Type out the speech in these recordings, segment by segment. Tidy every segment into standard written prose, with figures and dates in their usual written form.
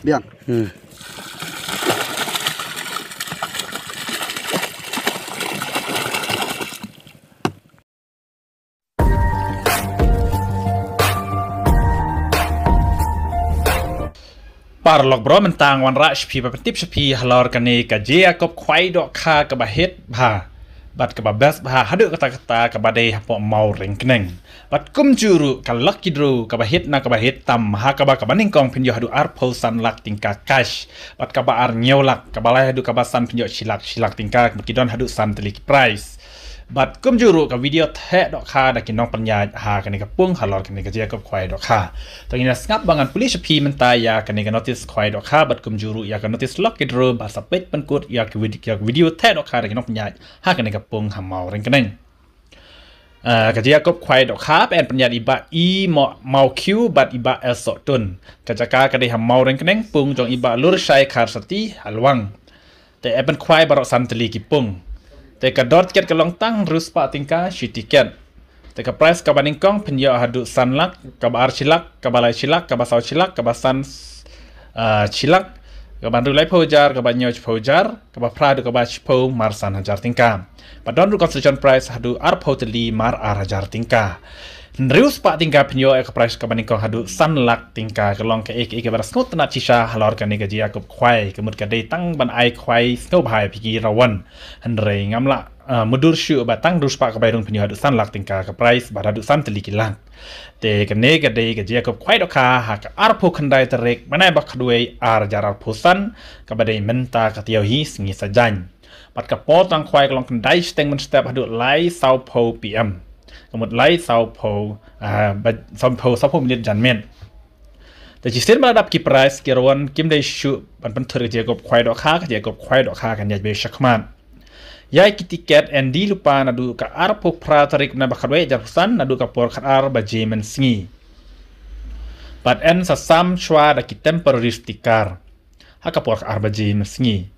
biang. Parlok bro mentang wan rak shpi papetip shpi halor kane kajia kop kwai dok kha kabahit bha bat kababas bha haduk kata-kata kabadai hapo mau ring keneng bat kum juru kalak kidru kabahit na kabahit tam ha kaba kabaning kong pinjo hadu arpo san lak tingka cash bat kaba ar nyolak kabalai hadu kabasan pinjo silak tingka kidon hadu san telik price bat kum juru ka video the dok kha da kinong panya ha kane ka pung halor kane ka jia kop kwai dok kha tangina ngap bangan pulis pi menta ya kane ka notice kwai dok kha bat kum juru ya ka notice lock kidru ba sapet penkut ya ka video the dok kha da kinong panya ha kane ka pung hamau ring keneng ka jia kop kwai dok kha pen panya iba i mau q bat iba el sok tun ka jaka ka de hamau ring keneng pung jong iba lur shai khar sati halwang te epen kwai barok san teli ki pung te ka dot ket ka long tang rus pa tingka shi tiket te ka price ka baning kong penyo hadu sanlak ka bar chilak ka balai chilak ka basau chilak ka basan chilak ka bandu lai pojar ka banyo pojar ka ba pradu ka ba chpo marsan hajar tingka padon ru construction price hadu ar poteli mar ar hajar tingka Nrius pak tingka penyo ka price ka baning kong hadu sanlak tingka ka long ka ek baras ngot na chisha halor ka ni ka jia kop khwai ka mut ka dei tang ban ai khwai snow bhai piki rawan hanrei ngamla mudur shu ba tang rus pak ka bairun penyo hadu sanlak tingka ka price ba hadu san teli kilang te ka ne ka dei ka jia kop khwai dok kha ha ka arpo khandai terek manai ba khduei ar jarar phusan ka badei menta ka tiau hi singi sajan pat ka potang khwai ka long khandai steng men step hadu lai sau pho pm kemudian lai sau po minit janmen. Tapi sistem meladap ki price kirawan kim dai shu ban pentur je gop khwai dok kha je gop khwai dok kha kan ya be shakman. Yai ki tiket and di lupa nadu ka arpo pratarik na bakadwe jarsan nadu ka por khar ba jemen sngi. But en sa sam shwa da ki temporary sticker. Ha ka por khar ba jemen sngi.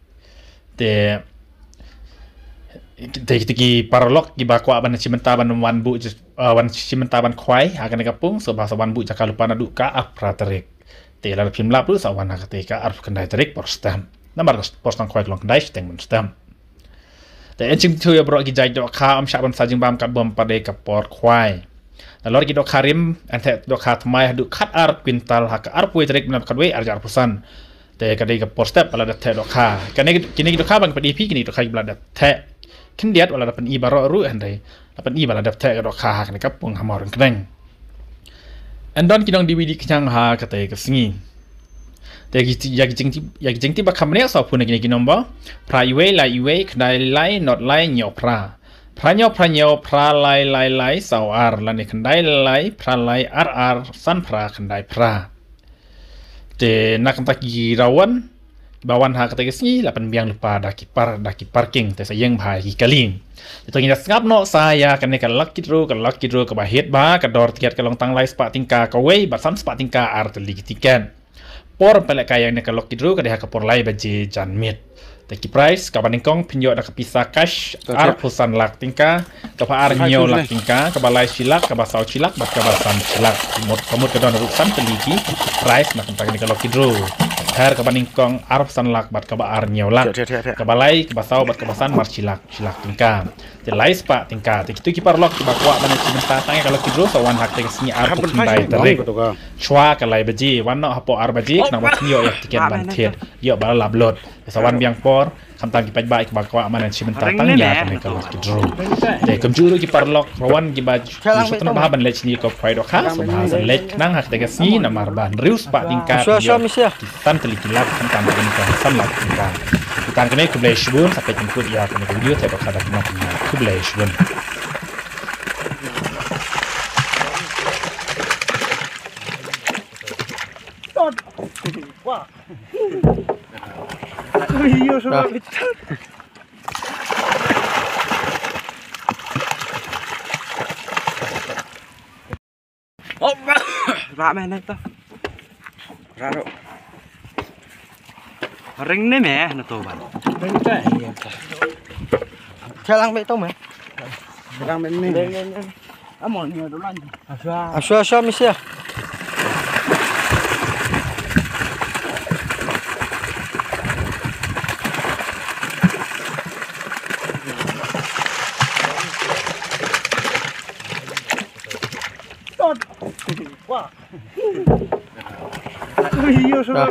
Tiki paralog ki bakwa ban cimenta ban wan bu wan cimenta ban khwai akan kapung so bahasa wan bu jaka lupa nadu ka apraterik te la pim lap lu sawan ka te ka arf kendai terik postam namar postam khwai long kendai steng mun stam te encing tu ya bro ki jai dok kha am sha ban sajing bam ka bom pade ka por khwai la lor ki dok karim ante dok kha thmai hadu khat ar quintal ha ka ar pui terik nam kadwe arjar pusan te ka dei ka postam pala da te dok kha kini dok kha ban padi pi kini dok kha bla da te kendiat wala dapat ibaro ru andai dapat ibala dapat dok kha kan kapung hamor keneng andon kinong DVD kenyang ha kata ke singi te ya jingti ba kamne so pun kini kinomba pra iwe la iwe kendai lai not lai nyo pra nyo pra lai sawar lani kendai lai pra lai ar san pra kendai pra te nak tak rawan bawan ha kata kesni lapan biang lupa daki parking te sayang bhai ki kaling itu kita ngap no saya kan ka lak kidro ka bahit ba ka dor tiket ka long tang lai spa tingka ka wei ba sam spa tingka ar teli tiket por pele kaya ne ka lak kidro ka deha ka por lai ba je jan mit te ki price ka baningkong pinjo da ka pisa cash ar pusan lak tingka ka pa ar nyo lak tingka ka balai silak ka basau silak ba ka basan silak kamut ka don rusan teli ki price na kan ka lak kidro her ka baningkong arp sanlak bat ka ba ar nyolak ka balai ka basau bat ka basan mar silak tingka te lai spa tingka te kitu ki parlok ki bakwa ban cimenta tangi kalau kidro sawan hak te sini arp kundai terik chwa ka lai baji wan no hapo ar baji nang wat yo ya tiket ban thiet yo bal lablot sawan biang por kamtang ki paj ba ki bakwa man cimenta tang ya ka kalau kidro te kamjuru ki parlok rawan ki baj so tan ba ban lech ni ko phai do kha so ba san lech nang hak te sini namar ban rius pa tingka tan telikilak tentang ini sangat tinggal. Kita kena ke Blashburn sampai jemput ya kena video saya bakal ada ke Blashburn. Wah. Iya sudah bicara. Oh, ramai nih tuh. Raro. Ring ni meh, na to ban. Ring ka. Chalang be to meh. Chalang be ni. Amon ni do lan. Aswa misia. Wah. Iya, sudah